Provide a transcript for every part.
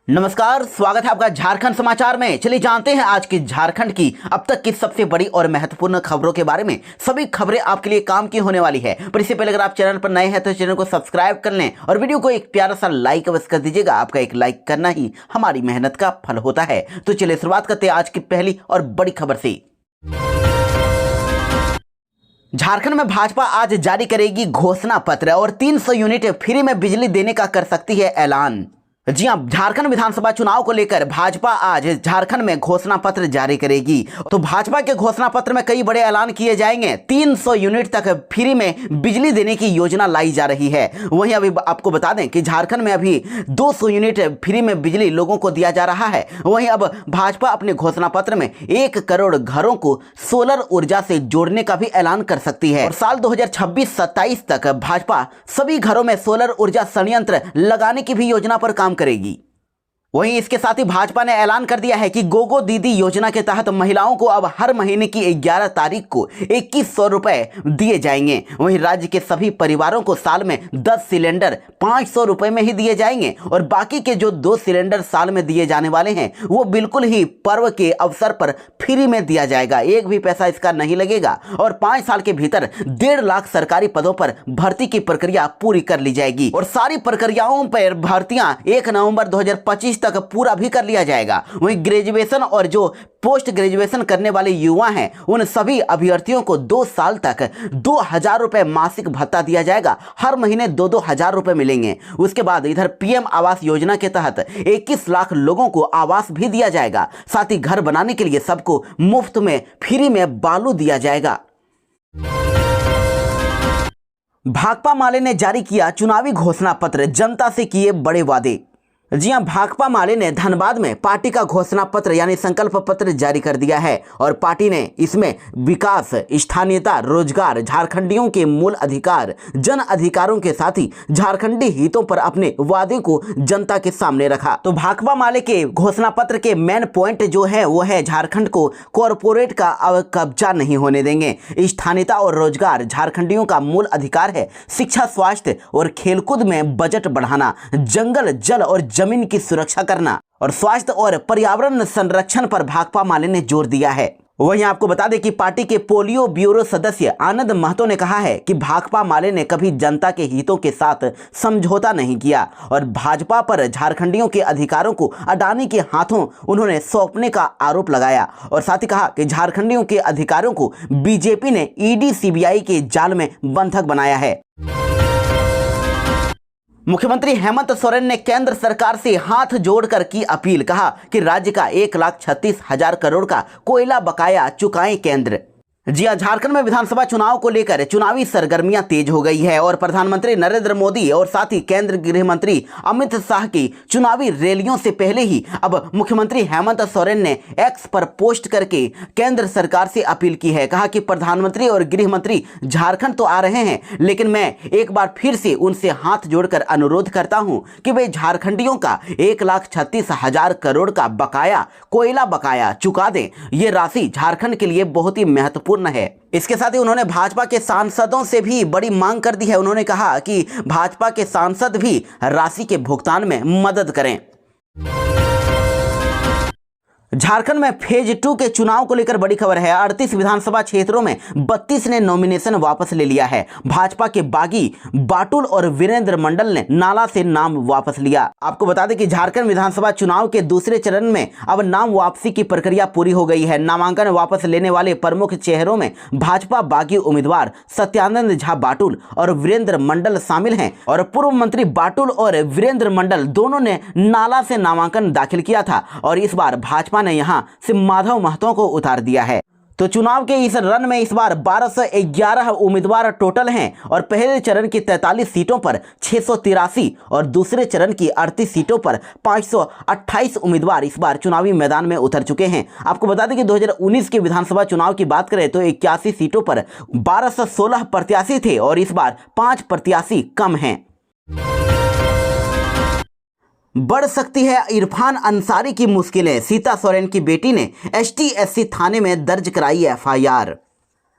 नमस्कार, स्वागत है आपका झारखंड समाचार में। चलिए जानते हैं आज की झारखंड की अब तक की सबसे बड़ी और महत्वपूर्ण खबरों के बारे में। सभी खबरें आपके लिए काम की होने वाली है, पर इससे पहले अगर आप चैनल पर नए हैं तो चैनल को सब्सक्राइब कर लें और वीडियो को एक प्यारा सा लाइक अवश्य कर दीजिएगा। आपका एक लाइक करना ही हमारी मेहनत का फल होता है। तो चलिए शुरुआत करते हैं आज की पहली और बड़ी खबर से। झारखंड में भाजपा आज जारी करेगी घोषणा पत्र और 300 यूनिट फ्री में बिजली देने का कर सकती है ऐलान। जी हां, झारखंड विधानसभा चुनाव को लेकर भाजपा आज झारखंड में घोषणा पत्र जारी करेगी। तो भाजपा के घोषणा पत्र में कई बड़े ऐलान किए जाएंगे। 300 यूनिट तक फ्री में बिजली देने की योजना लाई जा रही है। वहीं अभी आपको बता दें कि झारखंड में अभी 200 यूनिट फ्री में बिजली लोगों को दिया जा रहा है। वहीं अब भाजपा अपने घोषणा पत्र में 1 करोड़ घरों को सोलर ऊर्जा से जोड़ने का भी ऐलान कर सकती है और साल 2026-27 तक भाजपा सभी घरों में सोलर ऊर्जा संयंत्र लगाने की भी योजना पर काम करेगी। वहीं इसके साथ ही भाजपा ने ऐलान कर दिया है कि गोगो दीदी योजना के तहत महिलाओं को अब हर महीने की 11 तारीख को 2100 रुपए दिए जाएंगे। वहीं राज्य के सभी परिवारों को साल में 10 सिलेंडर 500 रुपए में ही दिए जाएंगे और बाकी के जो 2 सिलेंडर साल में दिए जाने वाले हैं वो बिल्कुल ही पर्व के अवसर पर फ्री में दिया जाएगा। एक भी पैसा इसका नहीं लगेगा और 5 साल के भीतर 1.5 लाख सरकारी पदों पर भर्ती की प्रक्रिया पूरी कर ली जाएगी और सारी प्रक्रियाओं पर भर्तियां 1 नवंबर 2025 तक पूरा भी कर लिया जाएगा। वहीं ग्रेजुएशन और जो पोस्ट ग्रेजुएशन करने वाले युवा हैं उन सभी अभ्यर्थियों को 2 साल तक 2000 रुपए मासिक भत्ता दिया जाएगा। हर महीने 2-2 हजार रुपए मिलेंगे। उसके बाद इधर पीएम आवास योजना के तहत 21 लाख लोगों को आवास भी दिया जाएगा। साथ ही घर बनाने के लिए सबको मुफ्त में फ्री में बालू दिया जाएगा। भाकपा माले ने जारी किया चुनावी घोषणा पत्र, जनता से किए बड़े वादे। जी हां, भाकपा माले ने धनबाद में पार्टी का घोषणा पत्र यानी संकल्प पत्र जारी कर दिया है और पार्टी ने इसमें विकास, स्थानीयता, रोजगार, झारखंडियों के मूल अधिकार, जन अधिकारों के साथ ही झारखंडी हितों पर अपने वादे को जनता के सामने रखा। तो भाकपा माले के घोषणा पत्र के मेन पॉइंट जो है वो है झारखंड को कॉरपोरेट का कब्जा नहीं होने देंगे, स्थानीयता और रोजगार झारखंडियों का मूल अधिकार है, शिक्षा, स्वास्थ्य और खेलकूद में बजट बढ़ाना, जंगल, जल और जमीन की सुरक्षा करना और स्वास्थ्य और पर्यावरण संरक्षण पर भाकपा माले ने जोर दिया है। वहीं आपको बता दें कि पार्टी के पोलियो ब्यूरो सदस्य आनंद महतो ने कहा है कि भाकपा माले ने कभी जनता के हितों के साथ समझौता नहीं किया और भाजपा पर झारखंडियों के अधिकारों को अडानी के हाथों उन्होंने सौंपने का आरोप लगाया और साथ ही कहा कि झारखंडियों के अधिकारों को बीजेपी ने ईडी, सीबीआई के जाल में बंधक बनाया है। मुख्यमंत्री हेमंत सोरेन ने केंद्र सरकार से हाथ जोड़कर की अपील, कहा कि राज्य का 1,36,000 करोड़ का कोयला बकाया चुकाएं केंद्र। जी हां, झारखंड में विधानसभा चुनाव को लेकर चुनावी सरगर्मियां तेज हो गई है और प्रधानमंत्री नरेंद्र मोदी और साथ ही केंद्रीय गृह मंत्री अमित शाह की चुनावी रैलियों से पहले ही अब मुख्यमंत्री हेमंत सोरेन ने एक्स पर पोस्ट करके केंद्र सरकार से अपील की है। कहा कि प्रधानमंत्री और गृह मंत्री झारखंड तो आ रहे हैं, लेकिन मैं एक बार फिर से उनसे हाथ जोड़कर अनुरोध करता हूं कि वे झारखंडियों का 1,36,000 करोड़ का बकाया, कोयला बकाया चुका दें। ये राशि झारखंड के लिए बहुत ही महत्वपूर्ण है। इसके साथ ही उन्होंने भाजपा के सांसदों से भी बड़ी मांग कर दी है। उन्होंने कहा कि भाजपा के सांसद भी राशि के भुगतान में मदद करें। झारखंड में फेज 2 के चुनाव को लेकर बड़ी खबर है। 38 विधानसभा क्षेत्रों में 32 ने नॉमिनेशन वापस ले लिया है। भाजपा के बागी बाटुल और वीरेंद्र मंडल ने नाला से नाम वापस लिया। आपको बता दें कि झारखंड विधानसभा चुनाव के दूसरे चरण में अब नाम वापसी की प्रक्रिया पूरी हो गई है। नामांकन वापस लेने वाले प्रमुख चेहरों में भाजपा बागी उम्मीदवार सत्यानंद झा बाटुल और वीरेंद्र मंडल शामिल हैं और पूर्व मंत्री बाटुल और वीरेंद्र मंडल दोनों ने नाला से नामांकन दाखिल किया था और इस बार भाजपा ने यहां से माधव महतो को उतार दिया है। तो चुनाव के इस रन में इस बार 1211 उम्मीदवार टोटल हैं और पहले चरण की 43 सीटों पर 683 और दूसरे चरण की 38 सीटों पर 528 उम्मीदवार इस बार चुनावी मैदान में उतर चुके हैं। आपको बता दें कि 2019 के विधानसभा चुनाव की बात करें तो 81 सीटों पर 1216 प्रत्याशी थे और इस बार 5 प्रत्याशी कम हैं। बढ़ सकती है इरफान अंसारी की मुश्किलें, सीता सोरेन की बेटी ने एसटी/एससी थाने में दर्ज कराई एफआईआर।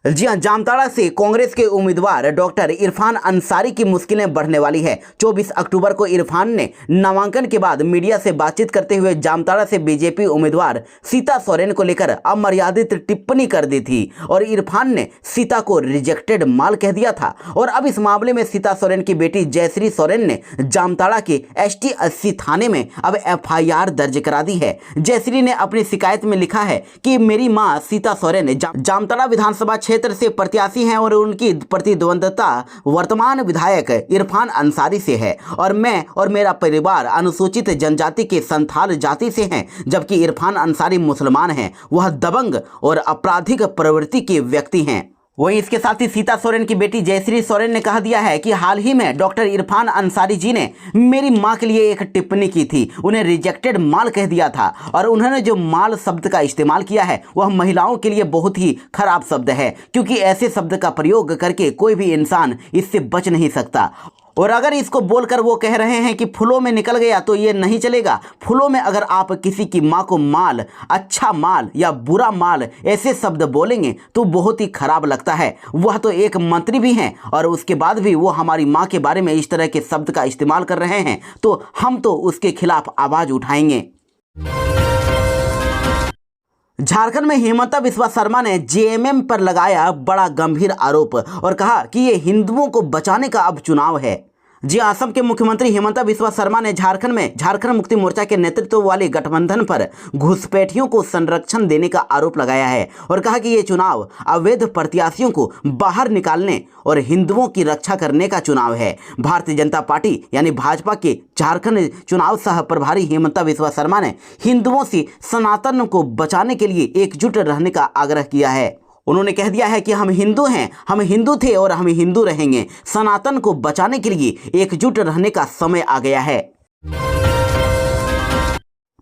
जी हां, जामताड़ा से कांग्रेस के उम्मीदवार डॉक्टर इरफान अंसारी की मुश्किलें बढ़ने वाली है। 24 अक्टूबर को इरफान ने नामांकन के बाद मीडिया से बातचीत करते हुए जामताड़ा से बीजेपी उम्मीदवार सीता सोरेन को लेकर अमर्यादित टिप्पणी कर दी थी और इरफान ने सीता को रिजेक्टेड माल कह दिया था। और अब इस मामले में सीता सोरेन की बेटी जयश्री सोरेन ने जामताड़ा के ST 80 थाने में अब FIR दर्ज करा दी है। जयश्री ने अपनी शिकायत में लिखा है कि मेरी मां सीता सोरेन जामताड़ा विधानसभा क्षेत्र से प्रत्याशी हैं और उनकी प्रतिद्वंदता वर्तमान विधायक इरफान अंसारी से है और मैं और मेरा परिवार अनुसूचित जनजाति के संथाल जाति से हैं, जबकि इरफान अंसारी मुसलमान हैं। वह दबंग और आपराधिक प्रवृत्ति के व्यक्ति हैं। वहीं इसके साथ ही सीता सोरेन की बेटी जयश्री सोरेन ने कह दिया है कि हाल ही में डॉक्टर इरफान अंसारी जी ने मेरी मां के लिए एक टिप्पणी की थी, उन्हें रिजेक्टेड माल कह दिया था और उन्होंने जो माल शब्द का इस्तेमाल किया है वह महिलाओं के लिए बहुत ही खराब शब्द है, क्योंकि ऐसे शब्द का प्रयोग करके कोई भी इंसान इससे बच नहीं सकता। और अगर इसको बोलकर वो कह रहे हैं कि फूलों में निकल गया तो ये नहीं चलेगा। फूलों में अगर आप किसी की माँ को माल, अच्छा माल या बुरा माल ऐसे शब्द बोलेंगे तो बहुत ही खराब लगता है। वह तो एक मंत्री भी हैं और उसके बाद भी वो हमारी माँ के बारे में इस तरह के शब्द का इस्तेमाल कर रहे हैं तो हम तो उसके खिलाफ आवाज उठाएंगे। झारखंड में हिमंता बिस्वा शर्मा ने JMM पर लगाया बड़ा गंभीर आरोप और कहा कि ये हिंदुओं को बचाने का अब चुनाव है। जी, असम के मुख्यमंत्री हिमंता बिस्वा शर्मा ने झारखंड में झारखंड मुक्ति मोर्चा के नेतृत्व वाले गठबंधन पर घुसपैठियों को संरक्षण देने का आरोप लगाया है और कहा कि ये चुनाव अवैध प्रत्याशियों को बाहर निकालने और हिंदुओं की रक्षा करने का चुनाव है। भारतीय जनता पार्टी यानी भाजपा के झारखंड चुनाव सह प्रभारी हिमंता बिस्वा शर्मा ने हिंदुओं से सनातन को बचाने के लिए एकजुट रहने का आग्रह किया है। उन्होंने कह दिया है कि हम हिंदू हैं, हम हिंदू थे और हम हिंदू रहेंगे। सनातन को बचाने के लिए एकजुट रहने का समय आ गया है।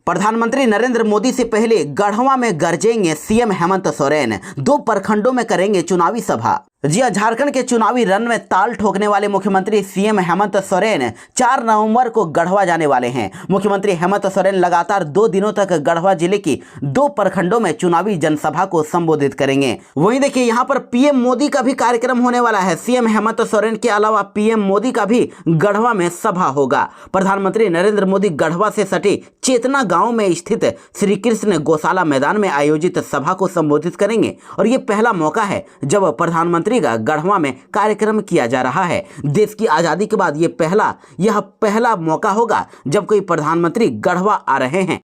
प्रधानमंत्री नरेंद्र मोदी से पहले गढ़वा में गरजेंगे CM हेमंत सोरेन, 2 प्रखंडों में करेंगे चुनावी सभा। जी हां, झारखंड के चुनावी रण में ताल ठोकने वाले मुख्यमंत्री CM हेमंत सोरेन 4 नवंबर को गढ़वा जाने वाले हैं। मुख्यमंत्री हेमंत सोरेन लगातार 2 दिनों तक गढ़वा जिले की 2 प्रखंडों में चुनावी जनसभा को संबोधित करेंगे। वहीं देखिए यहाँ पर PM मोदी का भी कार्यक्रम होने वाला है। CM हेमंत सोरेन के अलावा PM मोदी का भी गढ़वा में सभा होगा। प्रधानमंत्री नरेंद्र मोदी गढ़वा से सटे चेतना गांव में स्थित श्री कृष्ण गौशाला मैदान में आयोजित सभा को संबोधित करेंगे और ये पहला मौका है जब प्रधानमंत्री का गढ़वा में कार्यक्रम किया जा रहा है। देश की आजादी के बाद यह पहला मौका होगा जब कोई प्रधानमंत्री गढ़वा आ रहे हैं।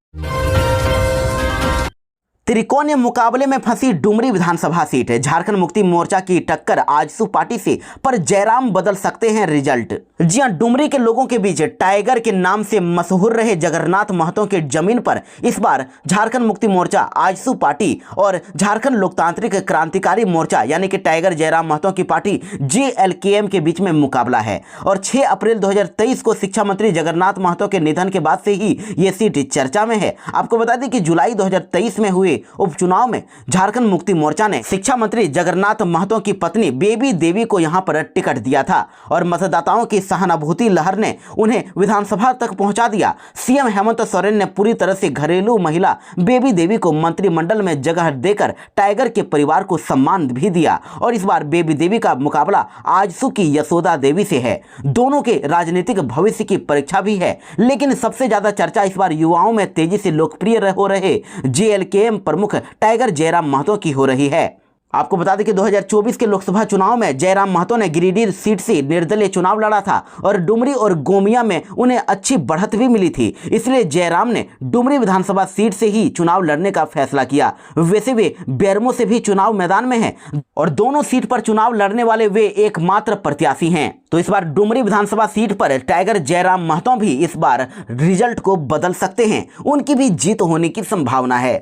त्रिकोणीय मुकाबले में फंसी डुमरी विधानसभा सीट, झारखंड मुक्ति मोर्चा की टक्कर आजसू पार्टी से, पर जयराम बदल सकते हैं रिजल्ट। जी हां, डुमरी के लोगों के बीच टाइगर के नाम से मशहूर रहे जगन्नाथ महतो के जमीन पर इस बार झारखंड मुक्ति मोर्चा आजसू पार्टी और झारखंड लोकतांत्रिक क्रांतिकारी मोर्चा यानी कि टाइगर जयराम महतो की पार्टी JLKM के बीच में मुकाबला है। और 6 अप्रैल 2023 को शिक्षा मंत्री जगन्नाथ महतो के निधन के बाद से ही ये सीट चर्चा में है। आपको बता दें कि जुलाई 2023 में हुए उपचुनाव में झारखंड मुक्ति मोर्चा ने शिक्षा मंत्री जगन्नाथ महतो की पत्नी बेबी देवी को यहां पर टिकट दिया था और मतदाताओं की सहानुभूति लहर ने उन्हें विधानसभा तक पहुंचा दिया। CM हेमंत सोरेन ने पूरी तरह से घरेलू महिला बेबी देवी को मंत्रिमंडल में जगह देकर टाइगर के परिवार को सम्मान भी दिया और इस बार बेबी देवी का मुकाबला आजसू की यशोदा देवी से है। दोनों के राजनीतिक भविष्य की परीक्षा भी है, लेकिन सबसे ज्यादा चर्चा इस बार युवाओं में तेजी से लोकप्रिय हो रहे JLKM प्रमुख टाइगर जयराम महतो की हो रही है। आपको बता दें कि 2024 के लोकसभा चुनाव में जयराम महतो ने गिरिडीह सीट से निर्दलीय चुनाव लड़ा था और डुमरी और गोमिया में उन्हें अच्छी बढ़त भी मिली थी। इसलिए जयराम ने डुमरी विधानसभा सीट से ही चुनाव लड़ने का फैसला किया। वैसे वे बेरमो से भी चुनाव मैदान में हैं और दोनों सीट पर चुनाव लड़ने वाले वे एकमात्र प्रत्याशी हैं। तो इस बार डुमरी विधानसभा सीट पर टाइगर जयराम महतो भी इस बार रिजल्ट को बदल सकते हैं, उनकी भी जीत होने की संभावना है।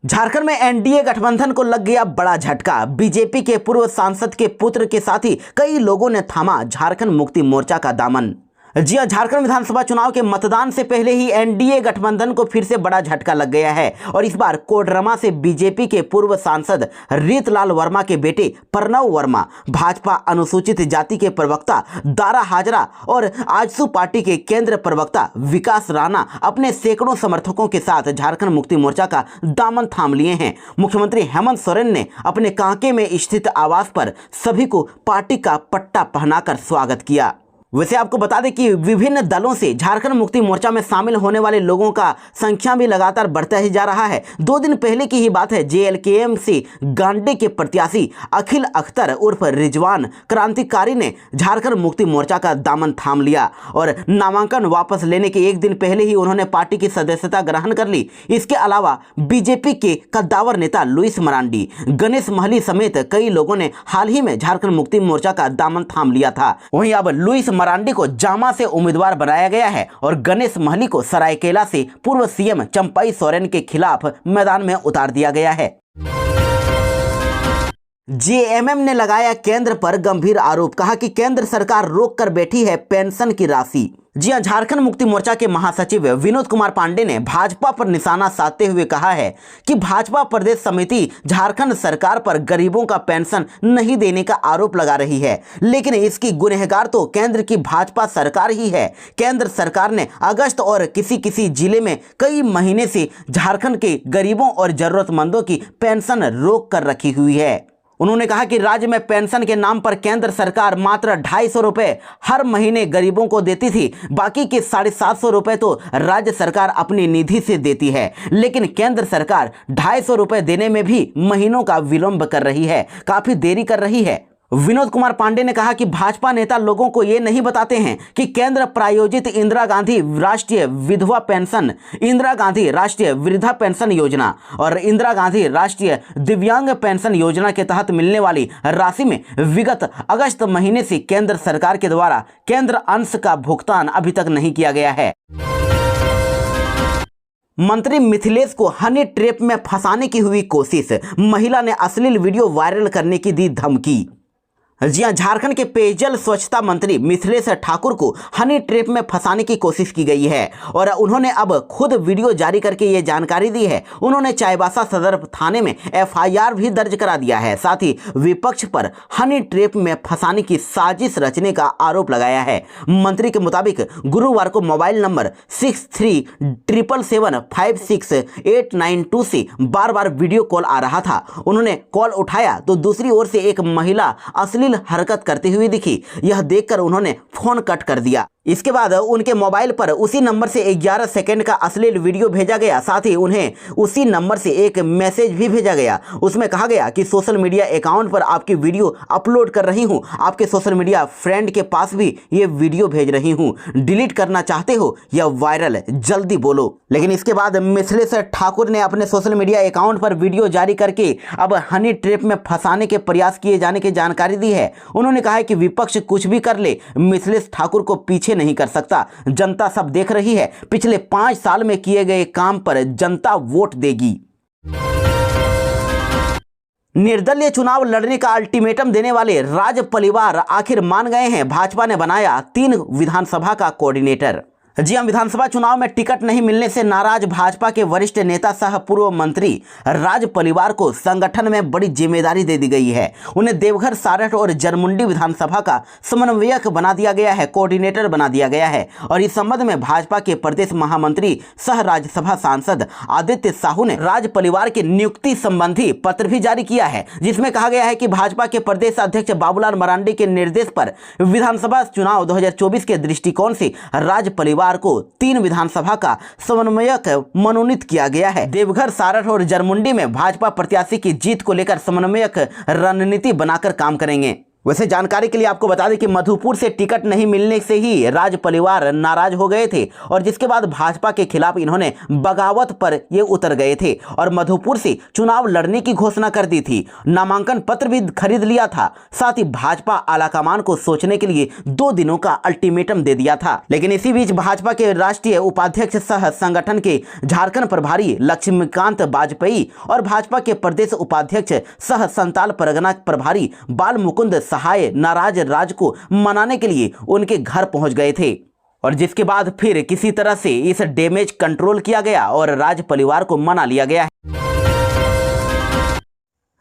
झारखंड में NDA गठबंधन को लग गया बड़ा झटका। बीजेपी के पूर्व सांसद के पुत्र के साथ ही कई लोगों ने थामा झारखंड मुक्ति मोर्चा का दामन। जी हां, झारखंड विधानसभा चुनाव के मतदान से पहले ही एनडीए गठबंधन को फिर से बड़ा झटका लग गया है और इस बार कोडरमा से बीजेपी के पूर्व सांसद रीतलाल वर्मा के बेटे प्रणव वर्मा, भाजपा अनुसूचित जाति के प्रवक्ता दारा हाजरा और आजसू पार्टी के केंद्र प्रवक्ता विकास राणा अपने सैकड़ों समर्थकों के साथ झारखंड मुक्ति मोर्चा का दामन थाम लिए हैं। मुख्यमंत्री हेमंत सोरेन ने अपने कांके में स्थित आवास पर सभी को पार्टी का पट्टा पहनाकर स्वागत किया। वैसे आपको बता दें कि विभिन्न दलों से झारखंड मुक्ति मोर्चा में शामिल होने वाले लोगों का संख्या भी लगातार बढ़ता ही जा रहा है। 2 दिन पहले की ही बात है, जेएलकेएम से गांडे के प्रत्याशी अखिल अख्तर उर्फ रिजवान क्रांतिकारी ने झारखंड मुक्ति मोर्चा का दामन थाम लिया और नामांकन वापस लेने के 1 दिन पहले ही उन्होंने पार्टी की सदस्यता ग्रहण कर ली। इसके अलावा बीजेपी के कद्दावर नेता लुइस मरांडी, गणेश महली समेत कई लोगों ने हाल ही में झारखंड मुक्ति मोर्चा का दामन थाम लिया था। वहीं अब लुइस मरांडी को जामा से उम्मीदवार बनाया गया है और गणेश महली को सरायकेला से पूर्व सीएम चंपाई सोरेन के खिलाफ मैदान में उतार दिया गया है। जेएमएम ने लगाया केंद्र पर गंभीर आरोप, कहा कि केंद्र सरकार रोक कर बैठी है पेंशन की राशि। जी हां, झारखंड मुक्ति मोर्चा के महासचिव विनोद कुमार पांडे ने भाजपा पर निशाना साधते हुए कहा है कि भाजपा प्रदेश समिति झारखंड सरकार पर गरीबों का पेंशन नहीं देने का आरोप लगा रही है, लेकिन इसकी गुनहगार तो केंद्र की भाजपा सरकार ही है। केंद्र सरकार ने अगस्त और किसी जिले में कई महीने से झारखंड के गरीबों और जरूरतमंदों की पेंशन रोक कर रखी हुई है। उन्होंने कहा कि राज्य में पेंशन के नाम पर केंद्र सरकार मात्र 250 रुपए हर महीने गरीबों को देती थी, बाकी के 750 रुपए तो राज्य सरकार अपनी निधि से देती है। लेकिन केंद्र सरकार 250 रुपए देने में भी महीनों का विलंब कर रही है, काफी देरी कर रही है। विनोद कुमार पांडे ने कहा कि भाजपा नेता लोगों को ये नहीं बताते हैं कि केंद्र प्रायोजित इंदिरा गांधी राष्ट्रीय विधवा पेंशन, इंदिरा गांधी राष्ट्रीय वृद्धा पेंशन योजना और इंदिरा गांधी राष्ट्रीय दिव्यांग पेंशन योजना के तहत मिलने वाली राशि में विगत अगस्त महीने से केंद्र सरकार के द्वारा केंद्र अंश का भुगतान अभी तक नहीं किया गया है। मंत्री मिथिलेश को हनी ट्रैप में फंसाने की हुई कोशिश, महिला ने अश्लील वीडियो वायरल करने की दी धमकी। जी हां, झारखंड के पेयजल स्वच्छता मंत्री मिथिलेश ठाकुर को हनी ट्रैप में फंसाने की कोशिश की गई है और उन्होंने अब खुद वीडियो जारी करके ये जानकारी दी है। उन्होंने चाईबासा सदर थाने में एफआईआर भी दर्ज करा दिया है। साथ ही विपक्ष पर हनी ट्रैप में फंसाने की साजिश रचने का आरोप लगाया है। मंत्री के मुताबिक गुरुवार को मोबाइल नंबर 6377756892 से बार बार वीडियो कॉल आ रहा था। उन्होंने कॉल उठाया तो दूसरी ओर से एक महिला अश्लील हरकत करती हुई दिखी। यह देखकर उन्होंने फोन कट कर दिया। इसके बाद उनके मोबाइल पर उसी नंबर से 11 सेकंड का अश्लील वीडियो भेजा गया। साथ ही उन्हें उसी नंबर से एक मैसेज भी भेजा गया। उसमें कहा गया कि सोशल मीडिया अकाउंट पर आपकी वीडियो अपलोड कर रही हूं, आपके सोशल मीडिया फ्रेंड के पास भी ये वीडियो भेज रही हूं, डिलीट करना चाहते हो या वायरल, जल्दी बोलो। लेकिन इसके बाद मिथिलेश ठाकुर ने अपने सोशल मीडिया अकाउंट पर वीडियो जारी करके अब हनी ट्रैप में फंसाने के प्रयास किए जाने की जानकारी दी है। उन्होंने कहा है कि विपक्ष कुछ भी कर ले, मिथिलेश ठाकुर को पीछे नहीं कर सकता। जनता सब देख रही है, पिछले 5 साल में किए गए काम पर जनता वोट देगी। निर्दलीय चुनाव लड़ने का अल्टीमेटम देने वाले राज परिवार आखिर मान गए हैं। भाजपा ने बनाया 3 विधानसभा का कोऑर्डिनेटर। जी हां, विधानसभा चुनाव में टिकट नहीं मिलने से नाराज भाजपा के वरिष्ठ नेता सह पूर्व मंत्री राज परिवार को संगठन में बड़ी जिम्मेदारी दे दी गई है। उन्हें देवघर, सारठ और जरमुंडी विधानसभा का समन्वयक बना दिया गया है, कोऑर्डिनेटर बना दिया गया है। और इस संबंध में भाजपा के प्रदेश महामंत्री सह राज्यसभा सांसद आदित्य साहू ने राज परिवार की नियुक्ति संबंधी पत्र भी जारी किया है, जिसमें कहा गया है कि भाजपा के प्रदेश अध्यक्ष बाबूलाल मरांडी के निर्देश पर विधानसभा चुनाव 2024 के दृष्टिकोण से राज परिवार को 3 विधानसभा का समन्वयक मनोनीत किया गया है। देवघर, सारठ और जरमुंडी में भाजपा प्रत्याशी की जीत को लेकर समन्वयक रणनीति बनाकर काम करेंगे। वैसे जानकारी के लिए आपको बता दें कि मधुपुर से टिकट नहीं मिलने से ही राज परिवार नाराज हो गए थे और जिसके बाद भाजपा के खिलाफ इन्होंने बगावत पर ये उतर गए थे और मधुपुर से चुनाव लड़ने की घोषणा कर दी थी। नामांकन पत्र भी खरीद लिया था। साथ ही भाजपा आलाकमान को सोचने के लिए 2 दिनों का अल्टीमेटम दे दिया था। लेकिन इसी बीच भाजपा के राष्ट्रीय उपाध्यक्ष सह संगठन के झारखंड प्रभारी लक्ष्मीकांत वाजपेयी और भाजपा के प्रदेश उपाध्यक्ष सह संताल परगना प्रभारी बाल मुकुंद सहाय नाराज राज को मनाने के लिए उनके घर पहुंच गए थे। और जिसके बाद फिर किसी तरह से इस डैमेज कंट्रोल किया गया और राज परिवार को मना लिया गया है।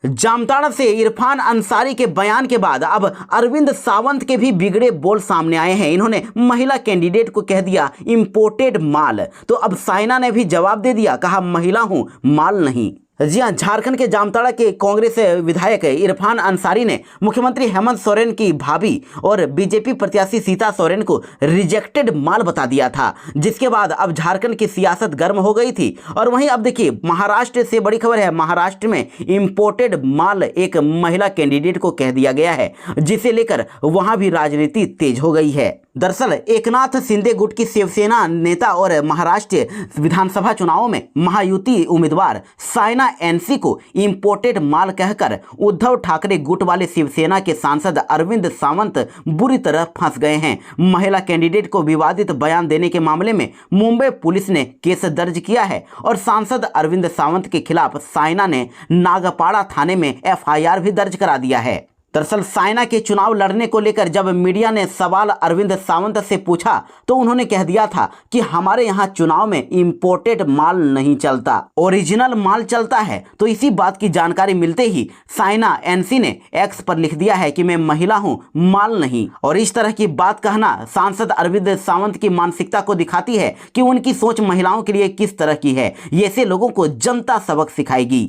जामताड़ा से इरफान अंसारी के बयान के बाद अब अरविंद सावंत के भी बिगड़े बोल सामने आए हैं। इन्होंने महिला कैंडिडेट को कह दिया इंपोर्टेड माल, तो अब साइना ने भी जवाब दे दिया, कहा महिला हूं माल नहीं। जी हां, झारखंड के जामताड़ा के कांग्रेस विधायक इरफान अंसारी ने मुख्यमंत्री हेमंत सोरेन की भाभी और बीजेपी प्रत्याशी सीता सोरेन को रिजेक्टेड माल बता दिया था, जिसके बाद अब झारखंड की सियासत गर्म हो गई थी। और वहीं अब देखिए महाराष्ट्र से बड़ी खबर है, महाराष्ट्र में इंपोर्टेड माल एक महिला कैंडिडेट को कह दिया गया है, जिसे लेकर वहां भी राजनीति तेज हो गई है। दरअसल एकनाथ शिंदे गुट की शिवसेना नेता और महाराष्ट्र विधानसभा चुनावों में महायुति उम्मीदवार साइना एनसी को इंपोर्टेड माल कहकर उद्धव ठाकरे गुट वाले शिवसेना के सांसद अरविंद सावंत बुरी तरह फंस गए हैं। महिला कैंडिडेट को विवादित बयान देने के मामले में मुंबई पुलिस ने केस दर्ज किया है और सांसद अरविंद सावंत के खिलाफ साइना ने नागपाड़ा थाने में एफआईआर भी दर्ज करा दिया है। दरअसल साइना के चुनाव लड़ने को लेकर जब मीडिया ने सवाल अरविंद सावंत से पूछा तो उन्होंने कह दिया था कि हमारे यहाँ चुनाव में इंपोर्टेड माल नहीं चलता, ओरिजिनल माल चलता है। तो इसी बात की जानकारी मिलते ही साइना एनसी ने एक्स पर लिख दिया है कि मैं महिला हूँ माल नहीं। और इस तरह की बात कहना सांसद अरविंद सावंत की मानसिकता को दिखाती है कि उनकी सोच महिलाओं के लिए किस तरह की है। ये ऐसे लोगों को जनता सबक सिखाएगी।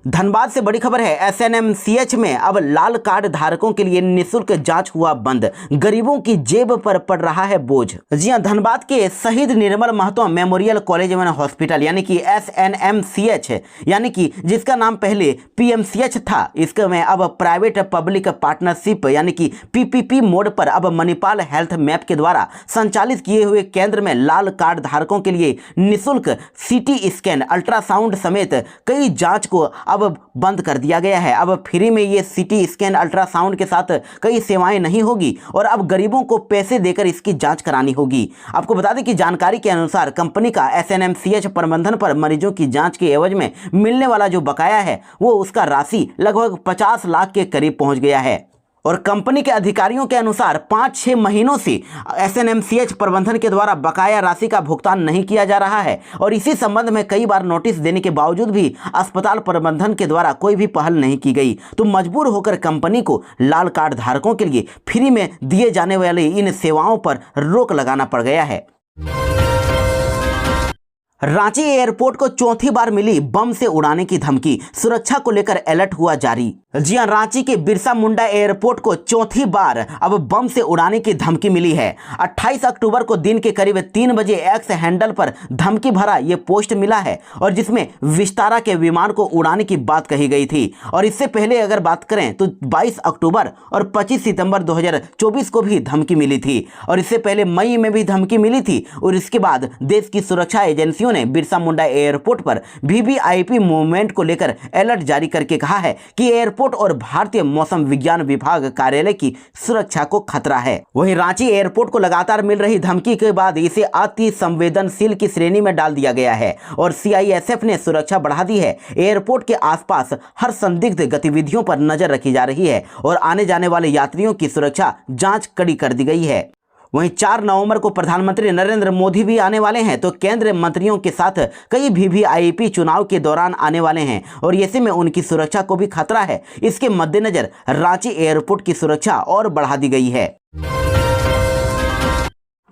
धनबाद से बड़ी खबर है, एसएनएमसीएच में अब लाल कार्ड धारकों के लिए निःशुल्क जांच हुआ बंद, गरीबों की जेब पर पड़ रहा है बोझ। जी हां, धनबाद के शहीद निर्मल महतो मेमोरियल कॉलेज एवं हॉस्पिटल यानी कि एसएनएमसीएच यानी कि जिसका नाम पहले पीएमसीएच था, इसके में अब प्राइवेट पब्लिक पार्टनरशिप यानी कि पीपीपी मोड पर अब मणिपाल हेल्थ मैप के द्वारा संचालित किए हुए केंद्र में लाल कार्ड धारकों के लिए निःशुल्क सीटी स्कैन, अल्ट्रासाउंड समेत कई जांच को अब बंद कर दिया गया है। अब फ्री में ये सीटी स्कैन, अल्ट्रासाउंड के साथ कई सेवाएं नहीं होगी और अब गरीबों को पैसे देकर इसकी जांच करानी होगी। आपको बता दें कि जानकारी के अनुसार कंपनी का एसएनएमसीएच प्रबंधन पर मरीजों की जांच के एवज में मिलने वाला जो बकाया है वो उसका राशि लगभग 50 लाख के करीब पहुंच गया है। और कंपनी के अधिकारियों के अनुसार 5-6 महीनों से एसएनएमसीएच प्रबंधन के द्वारा बकाया राशि का भुगतान नहीं किया जा रहा है और इसी संबंध में कई बार नोटिस देने के बावजूद भी अस्पताल प्रबंधन के द्वारा कोई भी पहल नहीं की गई। तो मजबूर होकर कंपनी को लाल कार्ड धारकों के लिए फ्री में दिए जाने वाले इन सेवाओं पर रोक लगाना पड़ गया है। रांची एयरपोर्ट को चौथी बार मिली बम से उड़ाने की धमकी, सुरक्षा को लेकर अलर्ट हुआ जारी। जी हां, रांची के बिरसा मुंडा एयरपोर्ट को चौथी बार अब बम से उड़ाने की धमकी मिली है। 28 अक्टूबर को दिन के करीब 3 बजे एक्स हैंडल पर धमकी भरा ये पोस्ट मिला है और जिसमें विस्तारा के विमान को उड़ाने की बात कही गई थी। और इससे पहले अगर बात करें तो 22 अक्टूबर और 25 सितंबर 2024 को भी धमकी मिली थी और इससे पहले मई में भी धमकी मिली थी। और इसके बाद देश की सुरक्षा एजेंसियों ने बिरसा मुंडा एयरपोर्ट पर वीवीआईपी मूवमेंट को लेकर अलर्ट जारी करके कहा है कि एयरपोर्ट और भारतीय मौसम विज्ञान विभाग कार्यालय की सुरक्षा को खतरा है। वहीं रांची एयरपोर्ट को लगातार मिल रही धमकी के बाद इसे अति संवेदनशील की श्रेणी में डाल दिया गया है और सीआईएसएफ ने सुरक्षा बढ़ा दी है। एयरपोर्ट के आसपास हर संदिग्ध गतिविधियों पर नजर रखी जा रही है और आने जाने वाले यात्रियों की सुरक्षा जांच कड़ी कर दी गई है। वहीं 4 नवंबर को प्रधानमंत्री नरेंद्र मोदी भी आने वाले हैं तो केंद्रीय मंत्रियों के साथ कई वीवीआईपी चुनाव के दौरान आने वाले हैं और ऐसे में उनकी सुरक्षा को भी खतरा है। इसके मद्देनजर रांची एयरपोर्ट की सुरक्षा और बढ़ा दी गई है।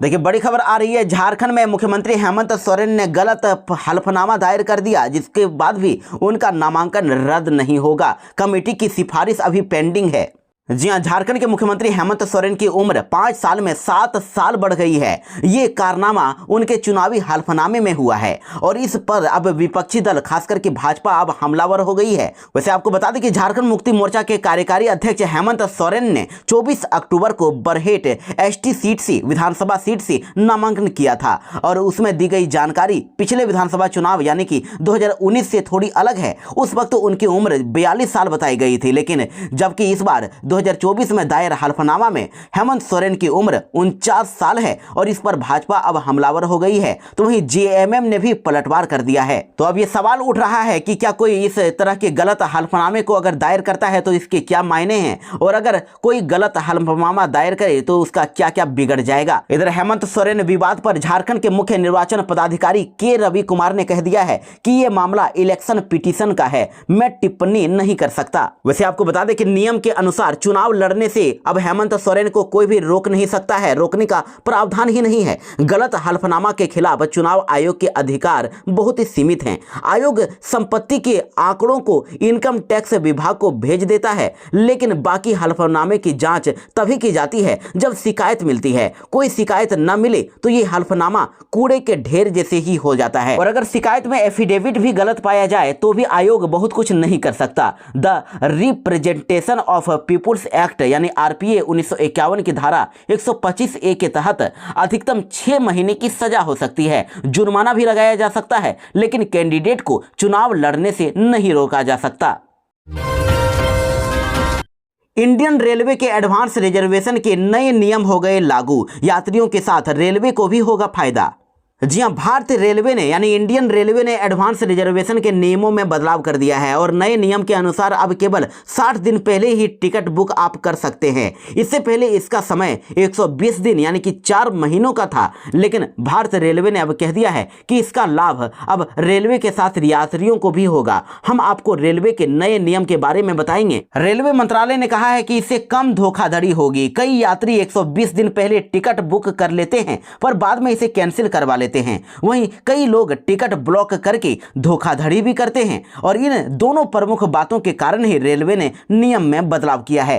देखिए बड़ी खबर आ रही है, झारखंड में मुख्यमंत्री हेमंत सोरेन ने गलत हलफनामा दायर कर दिया, जिसके बाद भी उनका नामांकन रद्द नहीं होगा। कमेटी की सिफारिश अभी पेंडिंग है। जी हां, झारखंड के मुख्यमंत्री हेमंत सोरेन की उम्र 5 साल में 7 साल बढ़ गई है। ये कारनामा उनके चुनावी हलफनामे में हुआ है और इस पर अब विपक्षी दल खासकर कि भाजपा अब हमलावर हो गई है। वैसे आपको बता दें कि झारखंड मुक्ति मोर्चा के कार्यकारी अध्यक्ष हेमंत सोरेन ने 24 अक्टूबर को बरहेट एसटी सीट से विधानसभा सीट से नामांकन किया था और उसमें दी गई जानकारी पिछले विधानसभा चुनाव यानी कि 2019 से थोड़ी अलग है। उस वक्त उनकी उम्र 42 साल बताई गई थी, लेकिन जबकि इस बार 2024 में दायर हल्फनामा में हेमंत सोरेन की उम्र 49 साल है और इस पर भाजपा अब हमलावर हो गई है। तो वहीं जेएमएम ने भी पलटवार कर दिया है। तो अब ये सवाल उठ रहा है कि क्या कोई इस तरह के गलत हल्फनामे को अगर दायर करता है तो इसके क्या मायने हैं, और अगर कोई गलत हल्फनामा दायर करे तो उसका क्या क्या बिगड़ जाएगा। इधर हेमंत सोरेन विवाद पर झारखंड के मुख्य निर्वाचन पदाधिकारी के रवि कुमार ने कह दिया है कि यह मामला इलेक्शन पिटीशन का है, मैं टिप्पणी नहीं कर सकता। वैसे आपको बता दें कि नियम के अनुसार चुनाव लड़ने से अब हेमंत सोरेन को कोई भी रोक नहीं सकता है, रोकने का प्रावधान ही नहीं है। गलत हल्फनामा के खिलाफ चुनाव आयोग के अधिकार बहुत ही सीमित हैं। आयोग संपत्ति के आंकड़ों को इनकम टैक्स विभाग को भेज देता है, लेकिन बाकी हल्फनामे की जांच तभी की जाती है जब शिकायत मिलती है। कोई शिकायत न मिले तो ये हल्फनामा कूड़े के ढेर जैसे ही हो जाता है, और अगर शिकायत में एफिडेविट भी गलत पाया जाए तो भी आयोग बहुत कुछ नहीं कर सकता। The representation of people's act यानी आरपीए 1951 की धारा 125A के तहत अधिकतम 6 महीने की सजा हो सकती है, जुर्माना भी लगाया जा सकता है, लेकिन कैंडिडेट को चुनाव लड़ने से नहीं रोका जा सकता। इंडियन रेलवे के एडवांस रिजर्वेशन के नए नियम हो गए लागू, यात्रियों के साथ रेलवे को भी होगा फायदा। जी हां, भारतीय रेलवे ने यानी इंडियन रेलवे ने एडवांस रिजर्वेशन के नियमों में बदलाव कर दिया है और नए नियम के अनुसार अब केवल 60 दिन पहले ही टिकट बुक आप कर सकते हैं। इससे पहले इसका समय 120 दिन यानी कि 4 महीनों का था, लेकिन भारतीय रेलवे ने अब कह दिया है कि इसका लाभ अब रेलवे के साथ यात्रियों को भी होगा। हम आपको रेलवे के नए नियम के बारे में बताएंगे। रेलवे मंत्रालय ने कहा है कि इससे कम धोखाधड़ी होगी। कई यात्री 120 दिन पहले टिकट बुक कर लेते हैं पर बाद में इसे कैंसिल करवा लेते हैं। वहीं कई लोग टिकट ब्लॉक करके धोखाधड़ी भी करते हैं, और इन दोनों प्रमुख बातों के कारण ही रेलवे ने नियम में बदलाव किया है।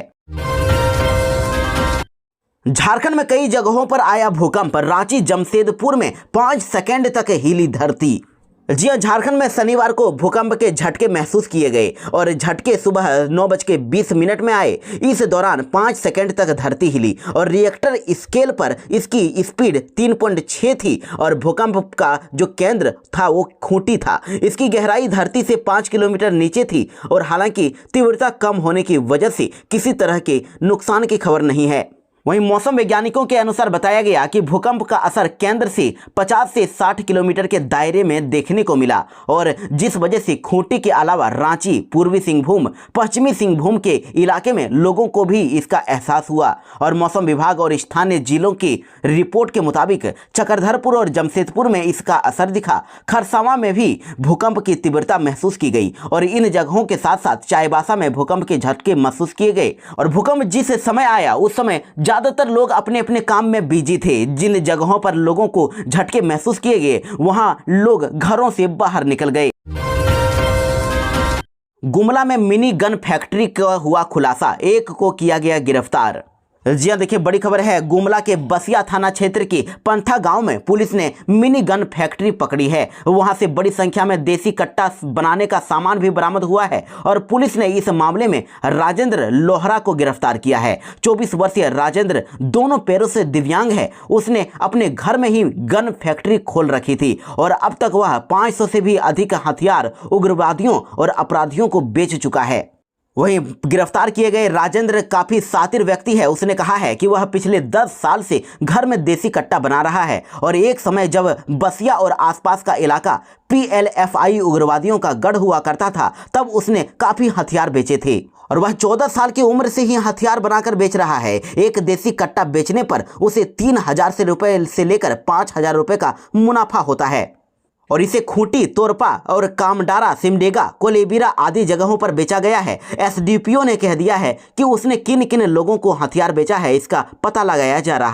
झारखंड में कई जगहों पर आया भूकंप, रांची जमशेदपुर में 5 सेकंड तक हिली धरती। जी हां, झारखंड में शनिवार को भूकंप के झटके महसूस किए गए और झटके सुबह 9:20 में आए। इस दौरान 5 सेकंड तक धरती हिली और रिएक्टर स्केल पर इसकी स्पीड 3.6 थी और भूकंप का जो केंद्र था वो खूंटी था। इसकी गहराई धरती से 5 किलोमीटर नीचे थी और हालांकि तीव्रता कम होने की वजह से किसी तरह के नुकसान की खबर नहीं है। वहीं मौसम वैज्ञानिकों के अनुसार बताया गया कि भूकंप का असर केंद्र से 50 से 60 किलोमीटर के दायरे में देखने को मिला, और जिस वजह से खूंटी के अलावा रांची, पूर्वी सिंहभूम, पश्चिमी सिंहभूम के इलाके में लोगों को भी इसका एहसास हुआ। और मौसम विभाग और स्थानीय जिलों की रिपोर्ट के मुताबिक चक्रधरपुर और जमशेदपुर में इसका असर दिखा। खरसावां में भी भूकंप की तीव्रता महसूस की गई और इन जगहों के साथ साथ चाईबासा में भूकंप के झटके महसूस किए गए। और भूकंप जिस समय आया उस समय ज्यादातर लोग अपने अपने काम में बिजी थे। जिन जगहों पर लोगों को झटके महसूस किए गए वहां लोग घरों से बाहर निकल गए। गुमला में मिनी गन फैक्ट्री का हुआ खुलासा, एक को किया गया गिरफ्तार। जी हां, देखिए बड़ी खबर है। गुमला के बसिया थाना क्षेत्र के पंथा गांव में पुलिस ने मिनी गन फैक्ट्री पकड़ी है। वहां से बड़ी संख्या में देसी कट्टा बनाने का सामान भी बरामद हुआ है और पुलिस ने इस मामले में राजेंद्र लोहरा को गिरफ्तार किया है। 24 वर्षीय राजेंद्र दोनों पैरों से दिव्यांग है। उसने अपने घर में ही गन फैक्ट्री खोल रखी थी और अब तक वह 500 से भी अधिक हथियार उग्रवादियों और अपराधियों को बेच चुका है। वहीं गिरफ्तार किए गए राजेंद्र काफी शातिर व्यक्ति है। उसने कहा है कि वह पिछले 10 साल से घर में देसी कट्टा बना रहा है और एक समय जब बसिया और आसपास का इलाका PLFI उग्रवादियों का गढ़ हुआ करता था तब उसने काफी हथियार बेचे थे और वह 14 साल की उम्र से ही हथियार बनाकर बेच रहा है। एक देसी कट्टा बेचने पर उसे 3000 रुपए से लेकर 5000 रुपए का मुनाफा होता है और इसे खूंटी, तोरपा और कामडारा, सिमडेगा, कोलेबिरा आदि जगहों पर बेचा गया है। SDPO ने कह दिया है कि उसने किन किन लोगों को हथियार बेचा है इसका पता लगाया जा रहा है।